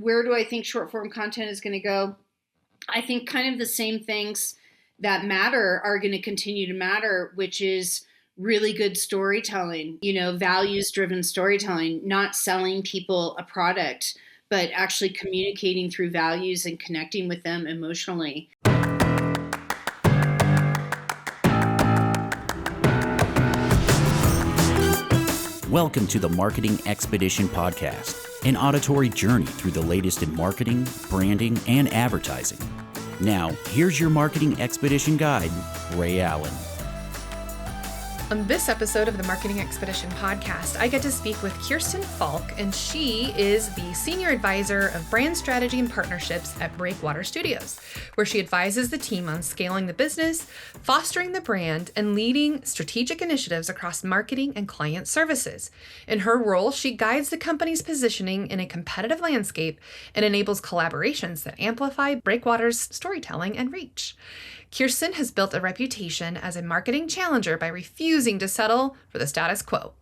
where do I think short form content is going to go? I think kind of the same things that matter are going to continue to matter, which is really good storytelling, values driven storytelling, not selling people a product, but actually communicating through values and connecting with them emotionally. Welcome to the Marketing Expedition podcast, an auditory journey through the latest in marketing, branding, and advertising. Now, here's your Marketing Expedition guide, Ray Allen. On this episode of the Marketing Expedition podcast, I get to speak with Kirstin Falk, and she is the Senior Advisor of Brand Strategy and Partnerships at Breakwater Studios, where she advises the team on scaling the business, fostering the brand, and leading strategic initiatives across marketing and client services. In her role, she guides the company's positioning in a competitive landscape and enables collaborations that amplify Breakwater's storytelling and reach. Kirstin has built a reputation as a marketing challenger by refusing to settle for the status quo,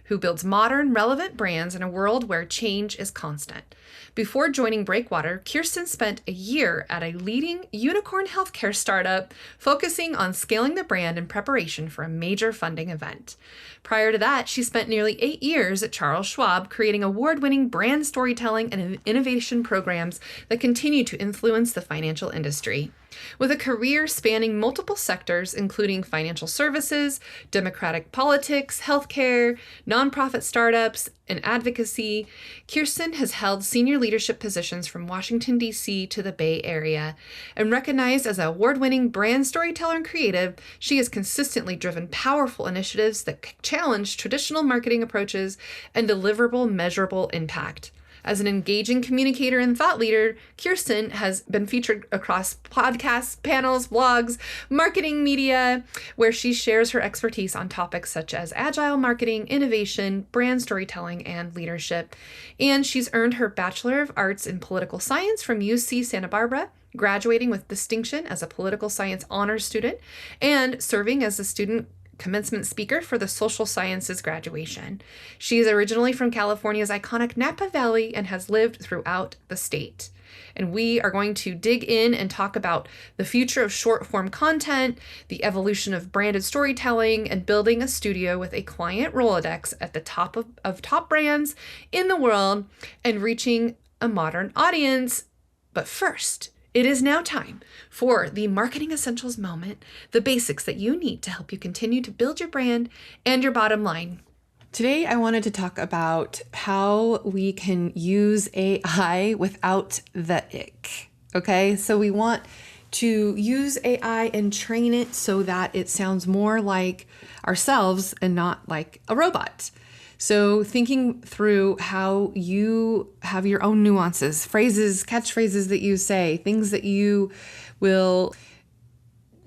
who builds modern, relevant brands in a world where change is constant. Before joining Breakwater, Kirstin spent a year at a leading unicorn healthcare startup, focusing on scaling the brand in preparation for a major funding event. Prior to that, she spent nearly 8 years at Charles Schwab, creating award-winning brand storytelling and innovation programs that continue to influence the financial industry. With a career spanning multiple sectors, including financial services, democratic politics, healthcare, nonprofit startups, and advocacy, Kirstin has held senior leadership positions from Washington, D.C. to the Bay Area. And recognized as an award-winning brand storyteller and creative, she has consistently driven powerful initiatives that challenge traditional marketing approaches and deliverable, measurable impact. As an engaging communicator and thought leader, Kirstin has been featured across podcasts, panels, blogs, marketing media, where she shares her expertise on topics such as agile marketing, innovation, brand storytelling, and leadership. And she's earned her Bachelor of Arts in Political Science from UC Santa Barbara, graduating with distinction as a political science honors student, and serving as a student commencement speaker for the social sciences graduation. She is originally from California's iconic Napa Valley and has lived throughout the state. And we are going to dig in and talk about the future of short form content, the evolution of branded storytelling, and building a studio with a client Rolodex at the top of top brands in the world and reaching a modern audience. But first, it is now time for the Marketing Essentials moment, the basics that you need to help you continue to build your brand and your bottom line. Today, I wanted to talk about how we can use AI without the ick. Okay, so we want to use AI and train it so that it sounds more like ourselves and not like a robot. So thinking through how you have your own nuances, phrases, catchphrases that you say, things that you will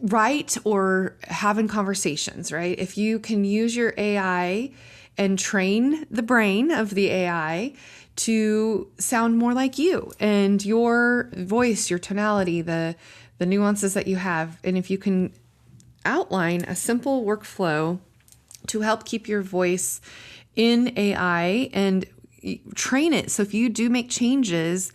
write or have in conversations, right? If you can use your AI and train the brain of the AI to sound more like you and your voice, your tonality, the nuances that you have. And if you can outline a simple workflow to help keep your voice in AI and train it. So if you do make changes,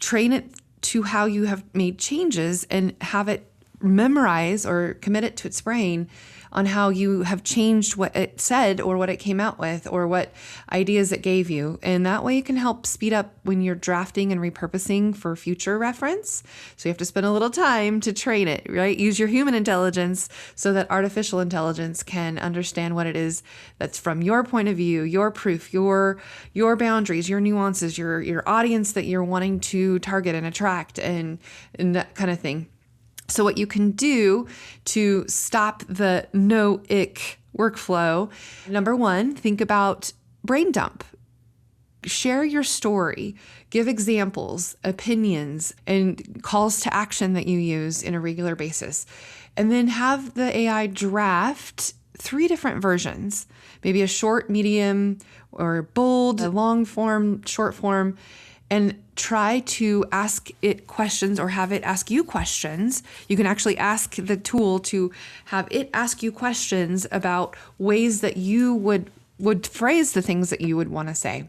train it to how you have made changes and have it memorize or commit it to its brain on how you have changed what it said or what it came out with or what ideas it gave you. And that way it can help speed up when you're drafting and repurposing for future reference. So you have to spend a little time to train it, right? Use your human intelligence so that artificial intelligence can understand what it is that's from your point of view, your proof, your boundaries, your nuances, your audience that you're wanting to target and attract and that kind of thing. So what you can do to stop the no ick workflow, number one, think about brain dump. Share your story, give examples, opinions, and calls to action that you use in a regular basis. And then have the AI draft 3 different versions, maybe a short, medium, or bold, a long form, short form, and try to ask it questions or have it ask you questions. You can actually ask the tool to have it ask you questions about ways that you would phrase the things that you would want to say.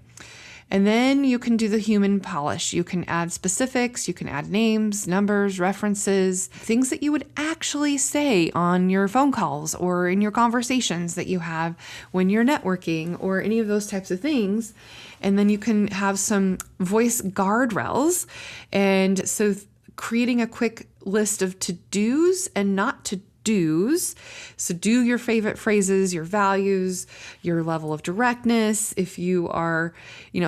And then you can do the human polish. You can add specifics, you can add names, numbers, references, things that you would actually say on your phone calls or in your conversations that you have when you're networking or any of those types of things. And then you can have some voice guardrails. And so creating a quick list of to-dos and not to-dos. So do your favorite phrases, your values, your level of directness. If you are,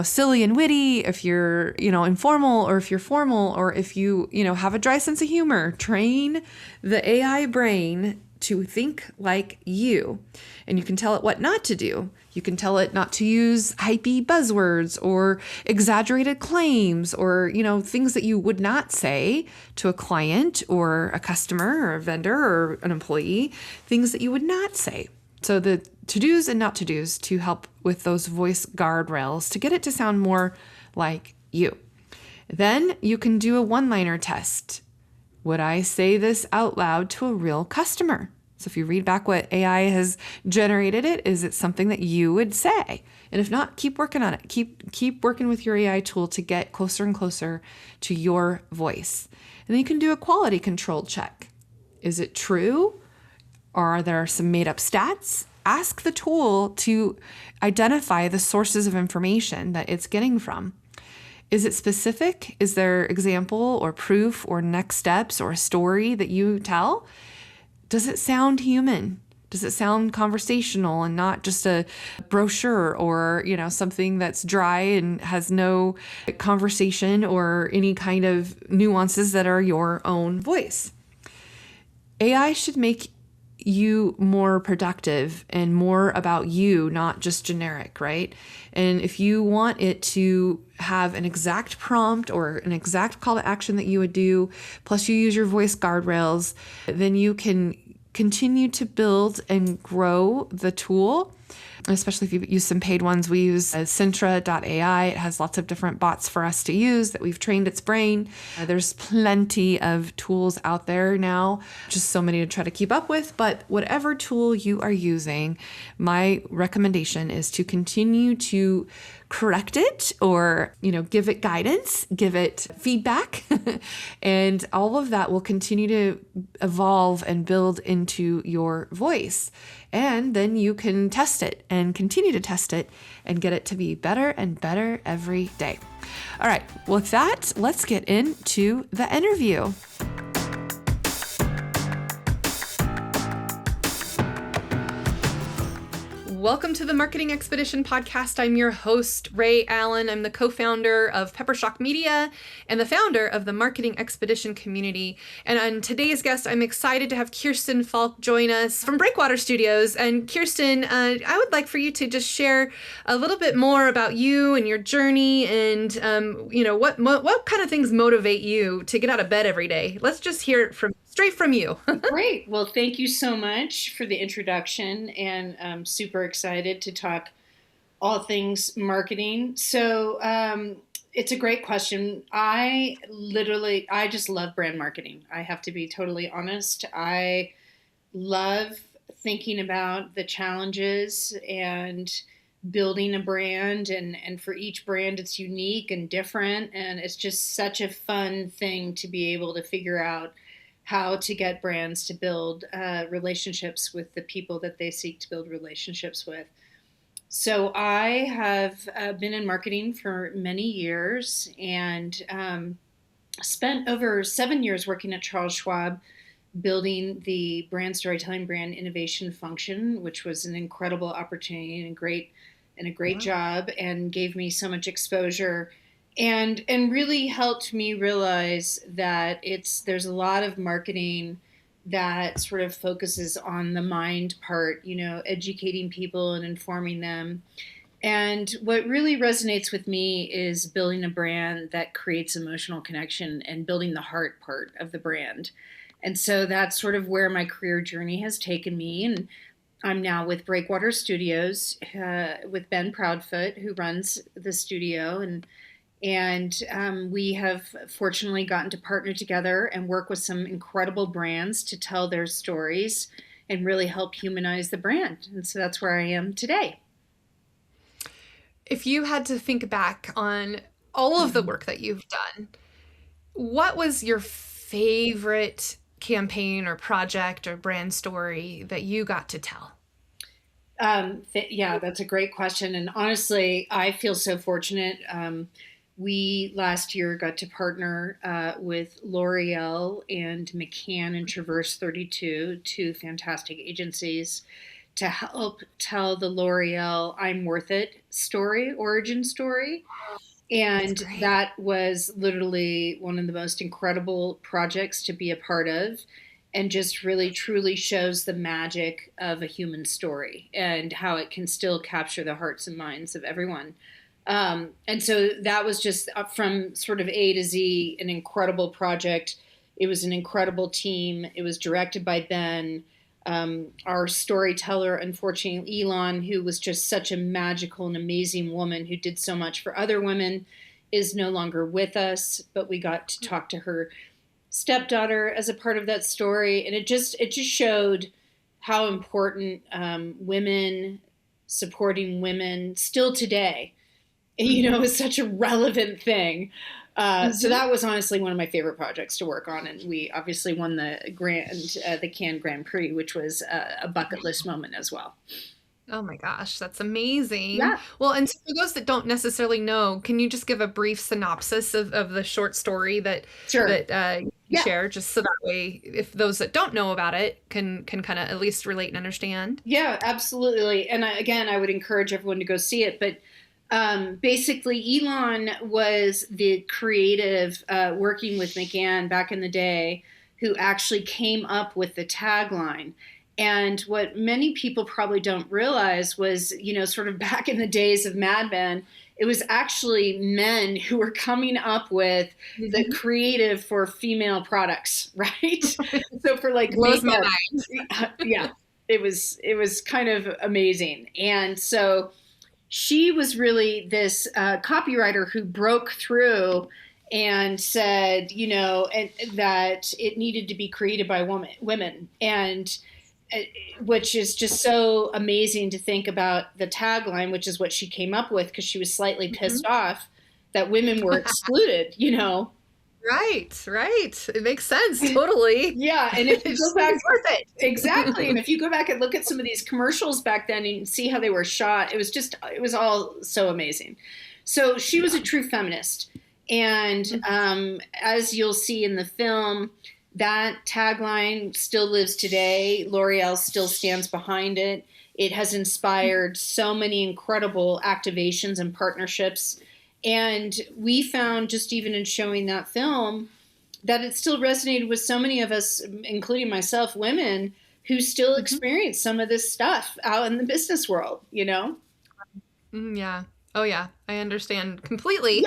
silly and witty, if you're, informal, or if you're formal, or if you, have a dry sense of humor, train the AI brain to think like you. And you can tell it what not to do. You can tell it not to use hypey buzzwords or exaggerated claims or, things that you would not say to a client or a customer or a vendor or an employee, things that you would not say. So the to-dos and not to-dos to help with those voice guardrails to get it to sound more like you. Then you can do a one-liner test. Would I say this out loud to a real customer? So if you read back what AI has generated is it something that you would say? And if not, keep working on it. Keep working with your AI tool to get closer and closer to your voice. And then you can do a quality control check. Is it true? Or are there some made up stats? Ask the tool to identify the sources of information that it's getting from. Is it specific? Is there example or proof or next steps or a story that you tell? Does it sound human? Does it sound conversational and not just a brochure or, something that's dry and has no conversation or any kind of nuances that are your own voice? AI should make you more productive and more about you, not just generic, right? And if you want it to have an exact prompt or an exact call to action that you would do, plus you use your voice guardrails, then you can continue to build and grow the tool. Especially if you use some paid ones. We use Cintra.ai. It has lots of different bots for us to use that we've trained its brain. There's plenty of tools out there now, just so many to try to keep up with. But whatever tool you are using, my recommendation is to continue to correct it or, give it guidance, give it feedback. And all of that will continue to evolve and build into your voice. And then you can test it and continue to test it and get it to be better and better every day. All right, with that, let's get into the interview. Welcome to the Marketing Expedition podcast. I'm your host, Ray Allen. I'm the co-founder of Peppershock Media and the founder of the Marketing Expedition community. And on today's guest, I'm excited to have Kirstin Falk join us from Breakwater Studios. And Kirstin, I would like for you to just share a little bit more about you and your journey and, what kind of things motivate you to get out of bed every day. Let's just hear it straight from you. Great. Well, thank you so much for the introduction, and I'm super excited to talk all things marketing. So it's a great question. I just love brand marketing. I have to be totally honest. I love thinking about the challenges and building a brand, and for each brand it's unique and different, and it's just such a fun thing to be able to figure out how to get brands to build relationships with the people that they seek to build relationships with. So I have been in marketing for many years and spent over 7 years working at Charles Schwab, building the brand storytelling, brand innovation function, which was an incredible opportunity and a great job, and gave me so much exposure. And really helped me realize that there's a lot of marketing that sort of focuses on the mind part, educating people and informing them. And what really resonates with me is building a brand that creates emotional connection and building the heart part of the brand. And so that's sort of where my career journey has taken me. And I'm now with Breakwater Studios with Ben Proudfoot, who runs the studio, and we have fortunately gotten to partner together and work with some incredible brands to tell their stories and really help humanize the brand. And so that's where I am today. if you had to think back on all of the work that you've done, what was your favorite campaign or project or brand story that you got to tell? Yeah, that's a great question. And honestly, I feel so fortunate. We last year got to partner with L'Oreal and McCann and Traverse 32, two fantastic agencies, to help tell the L'Oreal I'm Worth It story, origin story. And that was literally one of the most incredible projects to be a part of, and just really truly shows the magic of a human story and how it can still capture the hearts and minds of everyone. And so that was just from sort of A to Z, an incredible project. It was an incredible team. It was directed by Ben. Our storyteller, unfortunately, Elon, who was just such a magical and amazing woman who did so much for other women, is no longer with us, but we got to talk to her stepdaughter as a part of that story. And it just showed how important women supporting women still today, is such a relevant thing. So that was honestly one of my favorite projects to work on, and we obviously won the Cannes Grand Prix, which was a bucket list moment as well. Oh my gosh, that's amazing. Yeah. Well, and so for those that don't necessarily know, can you just give a brief synopsis of the short story that Sure. you share, just so that way, if those that don't know about it can kind of at least relate and understand? Yeah, absolutely. And again, I would encourage everyone to go see it, but basically, Elon was the creative working with McGann back in the day who actually came up with the tagline. And what many people probably don't realize was, sort of back in the days of Mad Men, it was actually men who were coming up with the creative for female products, right? So for like blows my makeup, yeah, it was kind of amazing. And so she was really this copywriter who broke through and said, and that it needed to be created by women, and which is just so amazing to think about the tagline, which is what she came up with because she was slightly pissed off that women were excluded, Right. It makes sense. Totally. Yeah. And if you go back, worth it. Exactly. And if you go back and look at some of these commercials back then and see how they were shot, it was all so amazing. So she was a true feminist. And as you'll see in the film, that tagline still lives today. L'Oreal still stands behind it. It has inspired so many incredible activations and partnerships. And we found, just even in showing that film, that it still resonated with so many of us, including myself, women, who still experience some of this stuff out in the business world, Yeah. Oh, yeah. I understand completely.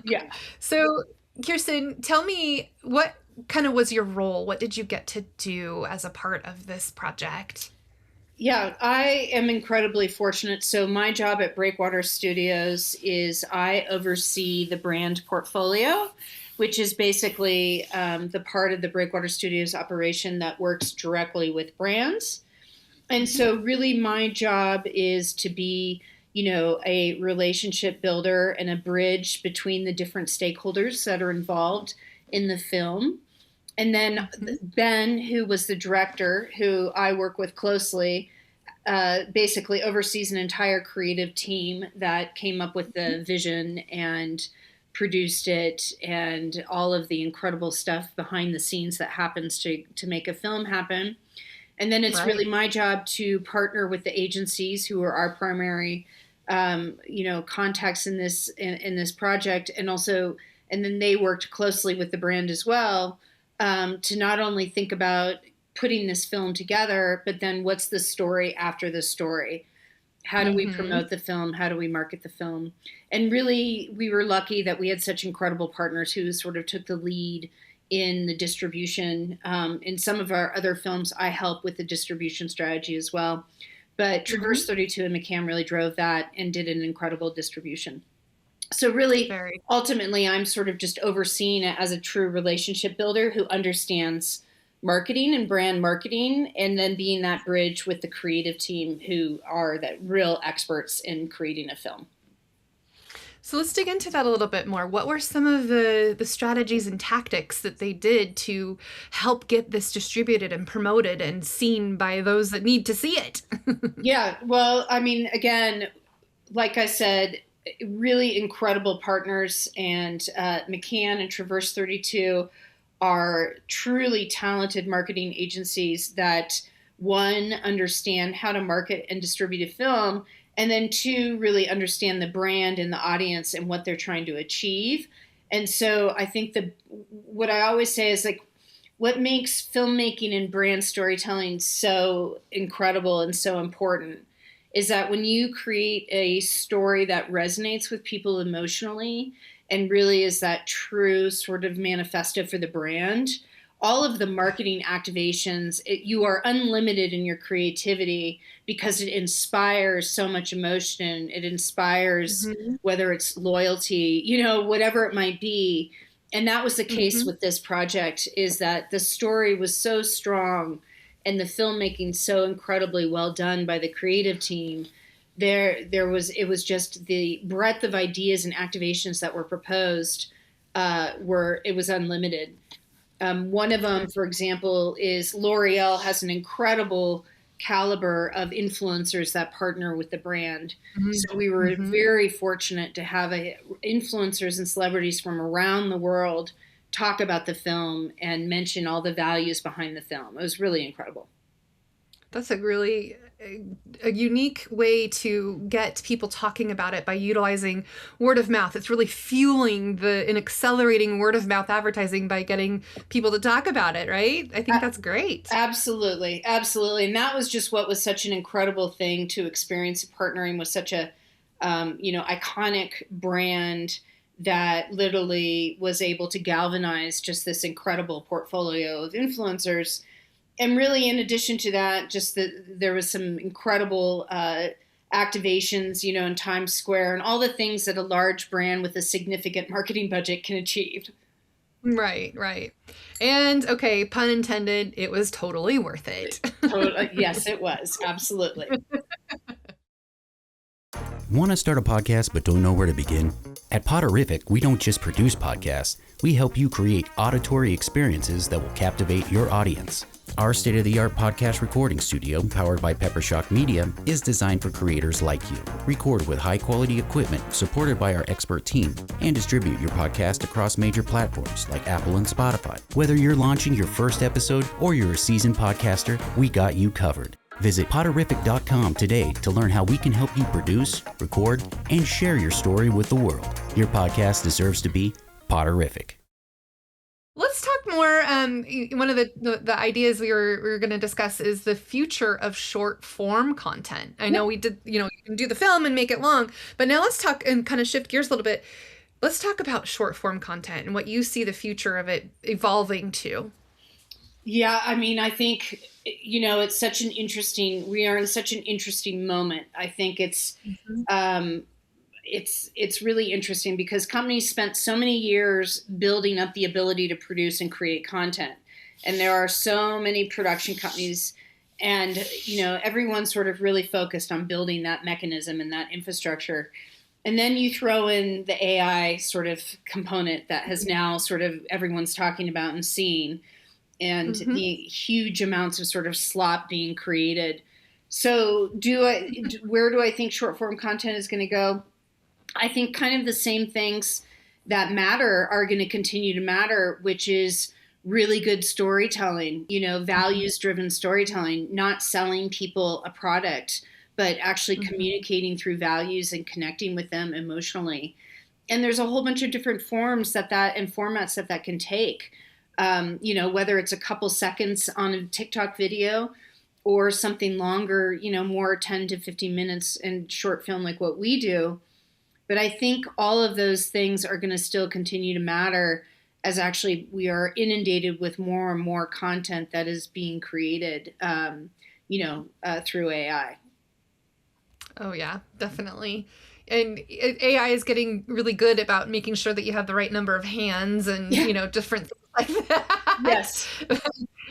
Yeah. So, Kirsten, tell me, what kind of was your role? What did you get to do as a part of this project? Yeah, I am incredibly fortunate. So my job at Breakwater Studios is I oversee the brand portfolio, which is basically the part of the Breakwater Studios operation that works directly with brands. And so really my job is to be, a relationship builder and a bridge between the different stakeholders that are involved in the film. And then Ben, who was the director, who I work with closely, basically oversees an entire creative team that came up with the vision and produced it, and all of the incredible stuff behind the scenes that happens to make a film happen. And then it's really my job to partner with the agencies who are our primary, contacts in this project, and then they worked closely with the brand as well, to not only think about putting this film together, but then what's the story after the story? How do we promote the film? How do we market the film? And really, we were lucky that we had such incredible partners who sort of took the lead in the distribution. In some of our other films, I help with the distribution strategy as well. But Traverse 32 and McCann really drove that and did an incredible distribution. So really, ultimately, I'm sort of just overseeing it as a true relationship builder who understands marketing and brand marketing, and then being that bridge with the creative team who are that real experts in creating a film. So let's dig into that a little bit more. What were some of the strategies and tactics that they did to help get this distributed and promoted and seen by those that need to see it? Yeah, well, I mean, again, like I said, really incredible partners, and McCann and Traverse 32 are truly talented marketing agencies that, one, understand how to market and distribute a film, and then two, really understand the brand and the audience and what they're trying to achieve. And so I think what I always say is, like, what makes filmmaking and brand storytelling so incredible and so important is that when you create a story that resonates with people emotionally and really is that true sort of manifesto for the brand, all of the marketing activations, you are unlimited in your creativity because it inspires so much emotion. It inspires whether it's loyalty, whatever it might be. And that was the case with this project, is that the story was so strong and the filmmaking so incredibly well done by the creative team. It was just the breadth of ideas and activations that were proposed it was unlimited. One of them, for example, is L'Oreal has an incredible caliber of influencers that partner with the brand. So we were very fortunate to have influencers and celebrities from around the world talk about the film and mention all the values behind the film. It was really incredible. That's a unique way to get people talking about it by utilizing word of mouth. It's really fueling and accelerating word of mouth advertising by getting people to talk about it, right? I think that's great. Absolutely. Absolutely. And that was just what was such an incredible thing to experience, partnering with such a, iconic brand that literally was able to galvanize just this incredible portfolio of influencers. And really, in addition to that, just there was some incredible activations, in Times Square and all the things that a large brand with a significant marketing budget can achieve. Right, right. And okay, pun intended, it was totally worth it. Yes, it was. Absolutely. Want to start a podcast but don't know where to begin? At Poderific, we don't just produce podcasts, we help you create auditory experiences that will captivate your audience. Our state-of-the-art podcast recording studio, powered by Peppershock Media, is designed for creators like you. Record with high-quality equipment supported by our expert team, and distribute your podcast across major platforms like Apple and Spotify. Whether you're launching your first episode or you're a seasoned podcaster, we got you covered. Visit Poderific.com today to learn how we can help you produce, record, and share your story with the world. Your podcast deserves to be Poderific. Let's talk more. One of the ideas we were going to discuss is the future of short form content. I know we did, you can do the film and make it long, but now let's talk and kind of shift gears a little bit. Let's talk about short form content and what you see the future of it evolving to. Yeah, I mean, I think, we are in such an interesting moment. I think it's really interesting because companies spent so many years building up the ability to produce and create content. And there are so many production companies and, everyone's sort of really focused on building that mechanism and that infrastructure. And then you throw in the AI sort of component that has now sort of everyone's talking about and seeing, and the huge amounts of sort of slop being created. So where do I think short form content is going to go? I think kind of the same things that matter are going to continue to matter, which is really good storytelling, values driven storytelling, not selling people a product, but actually communicating through values and connecting with them emotionally. And there's a whole bunch of different forms and formats that can take. Whether it's a couple seconds on a TikTok video or something longer, more 10 to 15 minutes in short film like what we do. But I think all of those things are going to still continue to matter as actually we are inundated with more and more content that is being created, through AI. Oh, yeah, definitely. And AI is getting really good about making sure that you have the right number of hands and, different things like that. Yes.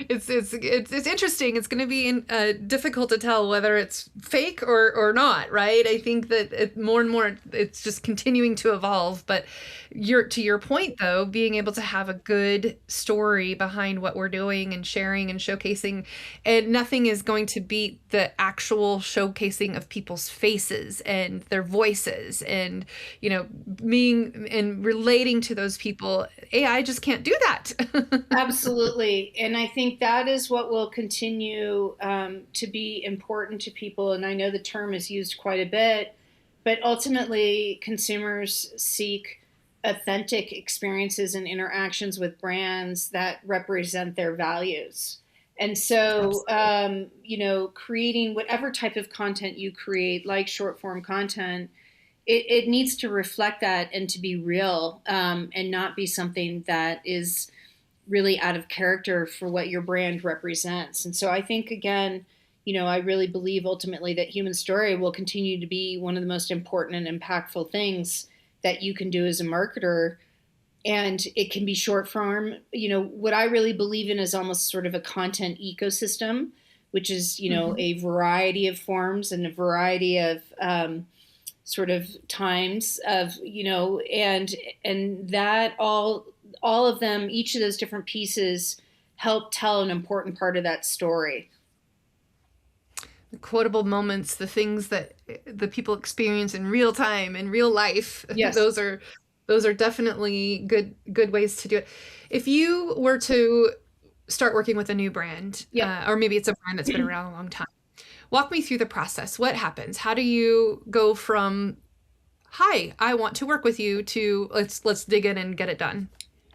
it's interesting. It's going to be difficult to tell whether it's fake or not, right? I think that more and more it's just continuing to evolve. But to your point, though, being able to have a good story behind what we're doing and sharing and showcasing, and nothing is going to beat the actual showcasing of people's faces and their voices, and being and relating to those people. AI just can't do that. Absolutely. And I think that is what will continue to be important to people. And I know the term is used quite a bit, but ultimately consumers seek authentic experiences and interactions with brands that represent their values. And so, creating whatever type of content you create, like short form content, it needs to reflect that and to be real, and not be something that is really out of character for what your brand represents. And so I think, again, I really believe ultimately that human story will continue to be one of the most important and impactful things that you can do as a marketer. And it can be short form. What I really believe in is almost sort of a content ecosystem, which is, a variety of forms and a variety of sort of times of, and that all of them, each of those different pieces help tell an important part of that story. The quotable moments, the things that the people experience in real time, in real life. Yes. Those are definitely good ways to do it. If you were to start working with a new brand, or maybe it's a brand that's been around a long time, walk me through the process. What happens? How do you go from, hi, I want to work with you, to let's dig in and get it done?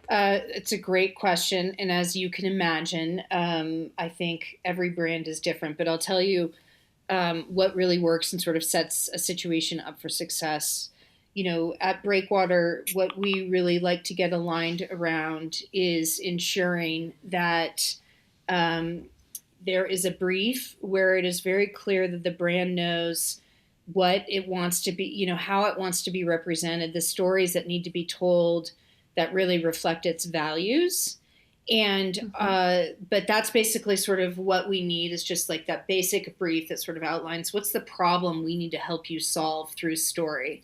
It's a great question. And as you can imagine, I think every brand is different, but I'll tell you what really works and sort of sets a situation up for success. At Breakwater, what we really like to get aligned around is ensuring that there is a brief where it is very clear that the brand knows what it wants to be, how it wants to be represented, the stories that need to be told that really reflect its values. And, but that's basically sort of what we need, is just like that basic brief that sort of outlines what's the problem we need to help you solve through story.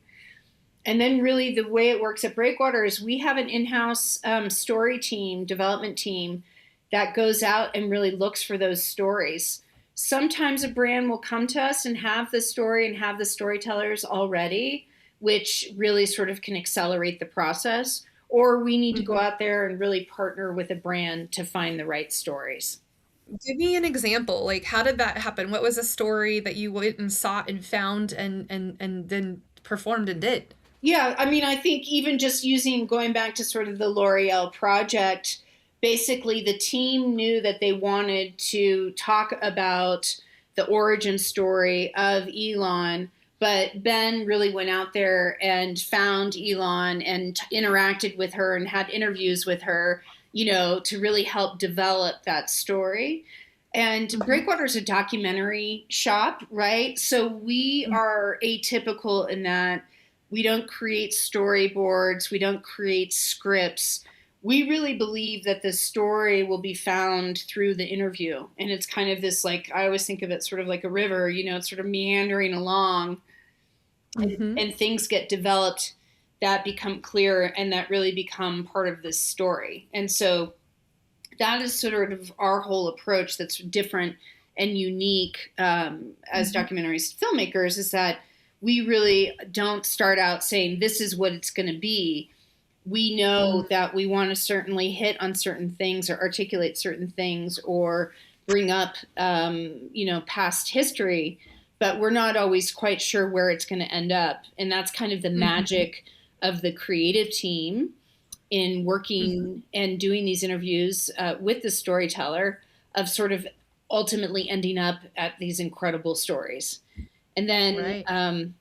And then really the way it works at Breakwater is we have an in-house story team, development team, that goes out and really looks for those stories. Sometimes a brand will come to us and have the story and have the storytellers already, which really sort of can accelerate the process. Or we need to go out there and really partner with a brand to find the right stories. Give me an example. Like, how did that happen? What was a story that you went and sought and found and then performed and did? Yeah, I mean, I think even just going back to sort of the L'Oreal project, basically the team knew that they wanted to talk about the origin story of Elon, but Ben really went out there and found Elon and interacted with her and had interviews with her, to really help develop that story. And Breakwater is a documentary shop, right? So we are atypical in that we don't create storyboards, we don't create scripts. We really believe that the story will be found through the interview. And it's kind of this, like, I always think of it sort of like a river, it's sort of meandering along. And things get developed that become clear and that really become part of this story. And so that is sort of our whole approach that's different and unique as documentaries filmmakers, is that we really don't start out saying this is what it's going to be. We know that we want to certainly hit on certain things or articulate certain things or bring up, past history, but we're not always quite sure where it's going to end up. And that's kind of the magic of the creative team in working and doing these interviews with the storyteller, of sort of ultimately ending up at these incredible stories. And then,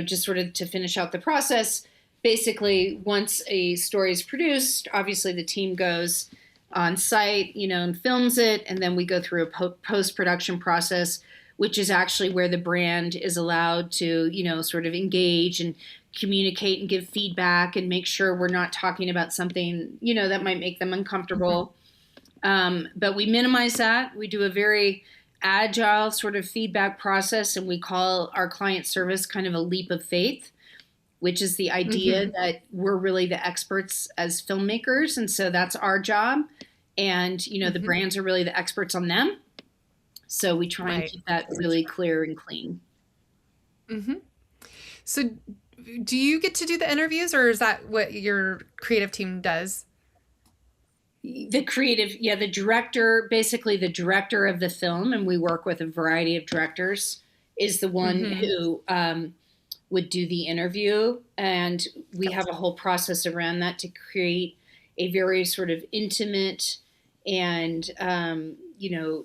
just sort of to finish out the process, basically once a story is produced, obviously the team goes on site, and films it. And then we go through a post-production process, which is actually where the brand is allowed to, sort of engage and communicate and give feedback and make sure we're not talking about something, that might make them uncomfortable. But we minimize that. We do a very agile sort of feedback process, and we call our client service kind of a leap of faith, which is the idea that we're really the experts as filmmakers. And so that's our job. And, you know, the brands are really the experts on them. So we try and keep that really clear and clean. So do you get to do the interviews, or is that what your creative team does? The creative, the director, basically the director of the film, and we work with a variety of directors, is the one who would do the interview. And we have a whole process around that to create a very sort of intimate and,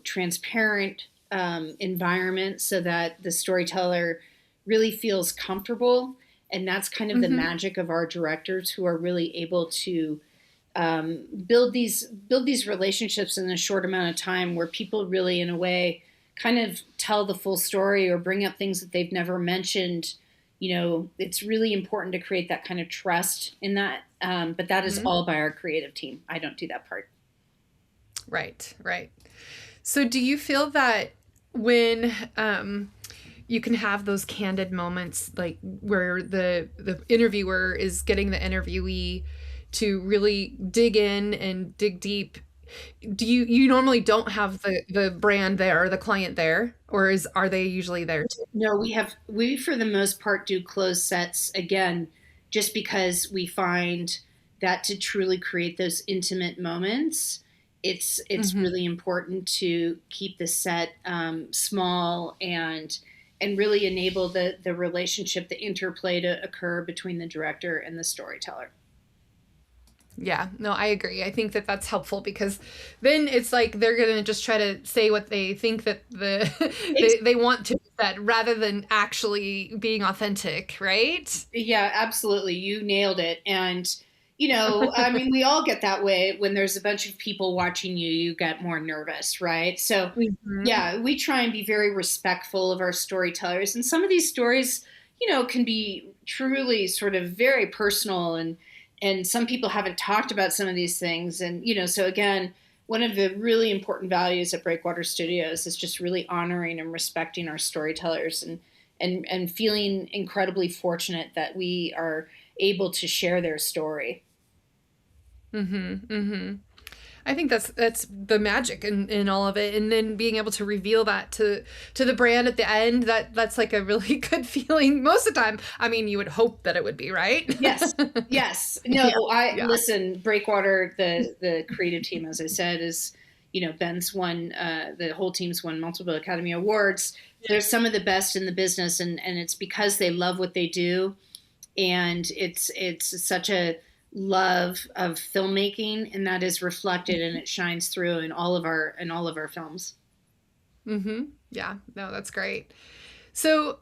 transparent environment so that the storyteller really feels comfortable. And that's kind of the magic of our directors, who are really able to build these relationships in a short amount of time, where people really, in a way, kind of tell the full story or bring up things that they've never mentioned. You know, it's really important to create that kind of trust in that. But that is all by our creative team. I don't do that part. Right. So do you feel that when you can have those candid moments, like where the interviewer is getting the interviewee to really dig in and dig deep, do you normally don't have the brand there or the client there, or are they usually there too? No, we for the most part do closed sets, again, just because we find that to truly create those intimate moments, it's really important to keep the set small and really enable the relationship, the interplay to occur between the director and the storyteller. Yeah, no, I agree. I think that that's helpful, because then it's like they're going to just try to say what they think that they want to be said, rather than actually being authentic, right? Yeah, absolutely. You nailed it. And, I mean, we all get that way. When there's a bunch of people watching you, you get more nervous, right? So, yeah, we try and be very respectful of our storytellers. And some of these stories, can be truly sort of very personal, and some people haven't talked about some of these things. And, so again, one of the really important values at Breakwater Studios is just really honoring and respecting our storytellers, and feeling incredibly fortunate that we are able to share their story. I think that's the magic in all of it. And then being able to reveal that to the brand at the end, that's like a really good feeling most of the time. I mean, you would hope that it would be, right? Yes. No, listen, Breakwater, the creative team, as I said, is, Ben's won, the whole team's won multiple Academy Awards. They're some of the best in the business, and it's because they love what they do. And it's such a love of filmmaking, and that is reflected and it shines through in all of our films. Yeah, no, that's great. So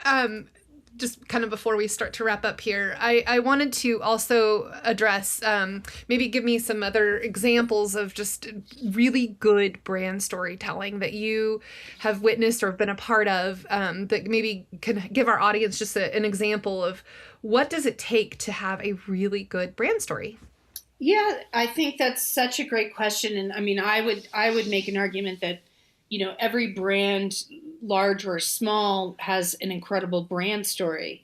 just kind of before we start to wrap up here, I wanted to also address, maybe give me some other examples of just really good brand storytelling that you have witnessed or been a part of, that maybe can give our audience just an example of what does it take to have a really good brand story? Yeah, I think that's such a great question. And I mean, I would make an argument that, every brand, large or small, has an incredible brand story.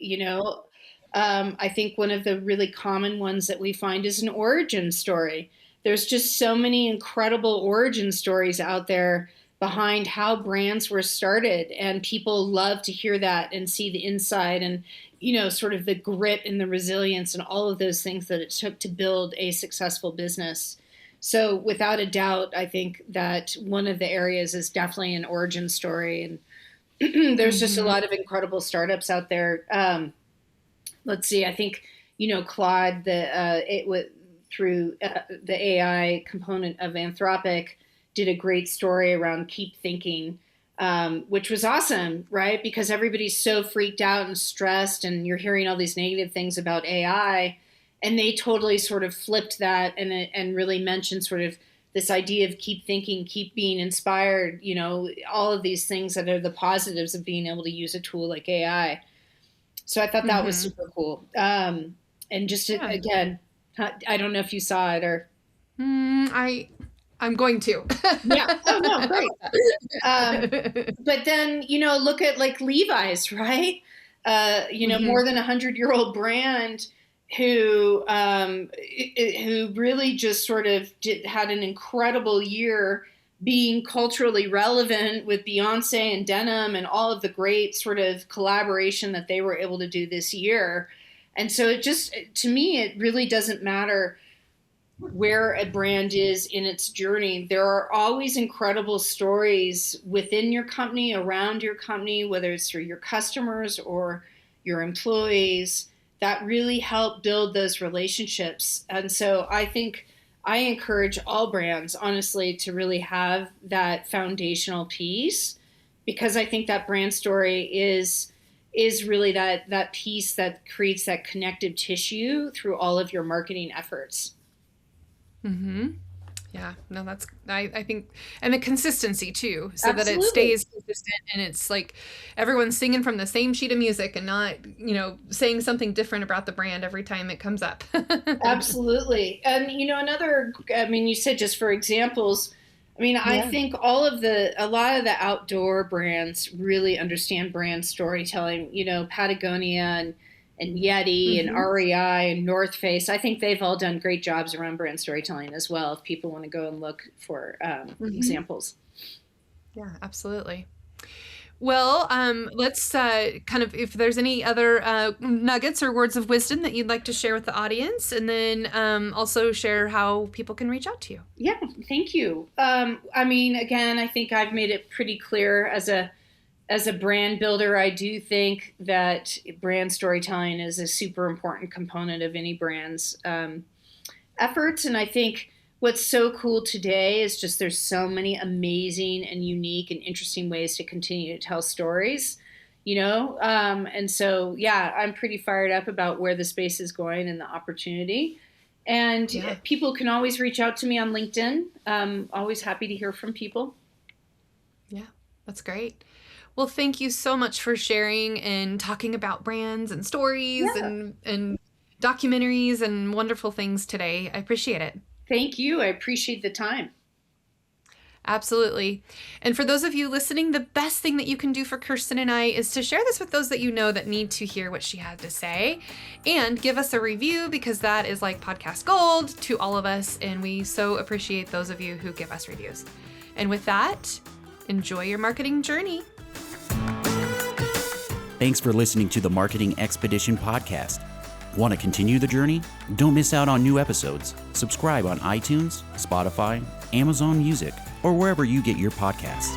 I think one of the really common ones that we find is an origin story. There's just so many incredible origin stories out there behind how brands were started, and people love to hear that and see the inside, and sort of the grit and the resilience and all of those things that it took to build a successful business. So without a doubt, I think that one of the areas is definitely an origin story. And there's just a lot of incredible startups out there. Let's see, I think, Claude, through the AI component of Anthropic, did a great story around keep thinking, which was awesome, right? Because everybody's so freaked out and stressed, and you're hearing all these negative things about AI, and they totally sort of flipped that and really mentioned sort of this idea of keep thinking, keep being inspired, all of these things that are the positives of being able to use a tool like AI. So I thought that was super cool. And just again, I don't know if you saw it or. I'm going to. Yeah. Oh, no, great. But then, look at like Levi's, right? More than 100-year-old brand who really just sort of had an incredible year being culturally relevant with Beyonce and denim and all of the great sort of collaboration that they were able to do this year. And so to me, it really doesn't matter where a brand is in its journey. There are always incredible stories within your company, around your company, whether it's through your customers or your employees, that really help build those relationships. And so I think I encourage all brands, honestly, to really have that foundational piece, because I think that brand story is really that piece that creates that connective tissue through all of your marketing efforts. Mm-hmm. Yeah, no, I think, and the consistency too, so Absolutely. that it stays consistent and it's like everyone's singing from the same sheet of music and not, saying something different about the brand every time it comes up. Absolutely. And, you said just for examples, I think a lot of the outdoor brands really understand brand storytelling, Patagonia and Yeti and REI and North Face. I think they've all done great jobs around brand storytelling as well, if people want to go and look for examples. Yeah, absolutely. Well, let's if there's any other nuggets or words of wisdom that you'd like to share with the audience, and then also share how people can reach out to you. Yeah, thank you. Again, I think I've made it pretty clear as a brand builder, I do think that brand storytelling is a super important component of any brand's efforts. And I think what's so cool today is just there's so many amazing and unique and interesting ways to continue to tell stories, and so, yeah, I'm pretty fired up about where the space is going and the opportunity. And people can always reach out to me on LinkedIn. Always happy to hear from people. Yeah, that's great. Well, thank you so much for sharing and talking about brands and stories and documentaries and wonderful things today. I appreciate it. Thank you. I appreciate the time. Absolutely. And for those of you listening, the best thing that you can do for Kirsten and I is to share this with those that you know that need to hear what she had to say, and give us a review, because that is like podcast gold to all of us. And we so appreciate those of you who give us reviews. And with that, enjoy your marketing journey. Thanks for listening to the Marketing Expedition podcast. Want to continue the journey? Don't miss out on new episodes. Subscribe on iTunes, Spotify, Amazon Music, or wherever you get your podcasts.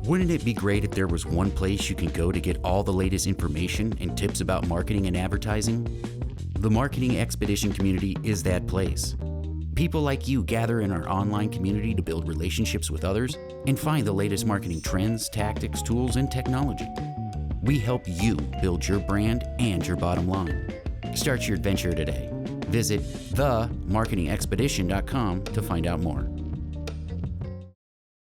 Wouldn't it be great if there was one place you can go to get all the latest information and tips about marketing and advertising? The Marketing Expedition community is that place. People like you gather in our online community to build relationships with others and find the latest marketing trends, tactics, tools, and technology. We help you build your brand and your bottom line. Start your adventure today. Visit themarketingexpedition.com to find out more.